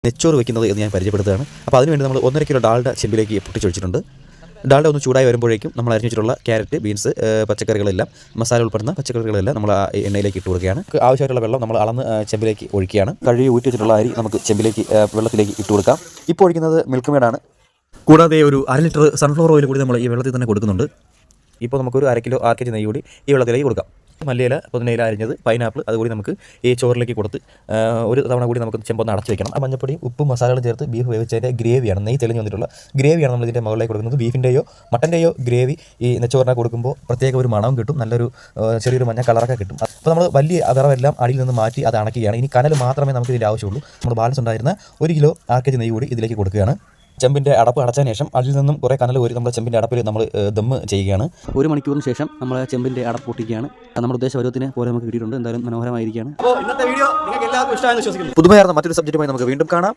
നെച്ചോറ് വയ്ക്കുന്നത് എന്ന് ഞാൻ പരിചയപ്പെടുത്തുകയാണ്. അപ്പോൾ അതിനുവേണ്ടി നമ്മൾ 1.5 കിലോ ഡാൽഡ ചെമ്പിലേക്ക് പൊട്ടിച്ചൊഴിച്ചിട്ടുണ്ട്. ഡാൽഡ ഒന്ന് ചൂടായി വരുമ്പോഴേക്കും നമ്മൾ അരിഞ്ഞു വെച്ചിട്ടുള്ള ക്യാരറ്റ്, ബീൻസ്, പച്ചക്കറികളെല്ലാം, മസാല ഉൾപ്പെടുന്ന പച്ചക്കറികളെല്ലാം നമ്മൾ ആ എണ്ണയിലേക്ക് ഇട്ട് കൊടുക്കുകയാണ്. ആവശ്യമായിട്ടുള്ള വെള്ളം നമ്മൾ അളന്ന് ചെമ്പിലേക്ക് ഒഴിക്കുകയാണ്. കഴുകി ഊറ്റി വെച്ചിട്ടുള്ള അരി നമുക്ക് ചെമ്പിലേക്ക് വെള്ളത്തിലേക്ക് ഇട്ട് കൊടുക്കാം. ഇപ്പോൾ ഒഴിക്കുന്നത് മിൽക്ക് മേഡാണ്. കൂടാതെ ഒരു 1/2 ലിറ്റർ സൺഫ്ലവർ ഓയിൽ കൂടി നമ്മൾ ഈ വെള്ളത്തിൽ തന്നെ കൊടുക്കുന്നുണ്ട്. ഇപ്പോൾ നമുക്കൊരു 1/2 കിലോ RKG നെയ്യ് കൂടി ഈ വെള്ളത്തിലേക്ക് കൊടുക്കാം. മല്ലിയില, പുതിനയില അരിഞ്ഞത്, പൈനാപ്പിൾ അതുകൂടി നമുക്ക് ഈ ചോറിലേക്ക് കൊടുത്ത് ഒരു തവണ കൂടി നമുക്ക് ചെമ്പൊന്ന് അടച്ചു വെക്കണം. മഞ്ഞപ്പൊടിയും ഉപ്പും മസാലകളും ചേർത്ത് ബീഫ് വേവിച്ചതിൻ്റെ ഗ്രേവിയാണ്, നെയ്യ് തെളിഞ്ഞ് വന്നിട്ടുള്ള ഗ്രേവിയാണ് നമ്മൾ ഇതിൻ്റെ മുകളിലേക്ക് കൊടുക്കുന്നത്. ബീഫിൻ്റെയോ മട്ടൻ്റെയോ ഗ്രേവി ഈ നെച്ചോറിനെ കൊടുക്കുമ്പോൾ പ്രത്യേക ഒരു മണവും കിട്ടും, നല്ലൊരു ചെറിയൊരു മഞ്ഞ കളറൊക്കെ കിട്ടും. അപ്പോൾ നമ്മൾ വലിയ വിറവെല്ലാം അടിയിൽ നിന്ന് മാറ്റി അത് അണക്കുകയാണ്. ഇനി കനൽ മാത്രമേ നമുക്ക് ഇതിൻ്റെ ആവശ്യമുള്ളൂ. നമ്മൾ ബാലൻസ് ഉണ്ടായിരുന്ന 1 കിലോ RKG നെയ്യ് കൂടി ഇതിലേക്ക് കൊടുക്കുകയാണ്. ചെമ്പിൻ്റെ അടപ്പ് അടച്ചതിന് ശേഷം അതിൽ നിന്നും കുറേ കനൽ കോരി നമ്മൾ ചെമ്പിൻ്റെ അടപ്പിൽ നമ്മൾ ദം ചെയ്യുകയാണ്. 1 മണിക്കൂറിന് ശേഷം നമ്മൾ ചെമ്പിൻ്റെ അടപ്പ് പൊട്ടിക്കുകയാണ്. നമ്മുടെ ഉദ്ദേശ പരുവത്തിന് പോലെ നമുക്ക് കിട്ടിയിട്ടുണ്ട്. എന്തായാലും മനോഹരമായിരിക്കുകയാണ്. അപ്പോൾ ഇന്നത്തെ വീഡിയോ നിങ്ങൾക്ക് എല്ലാവർക്കും ഇഷ്ടമായെന്ന് വിശ്വസിക്കുന്നു. പുതുമയാർന്ന മറ്റൊരു സബ്ജക്റ്റുമായി നമുക്ക് വീണ്ടും കാണാം.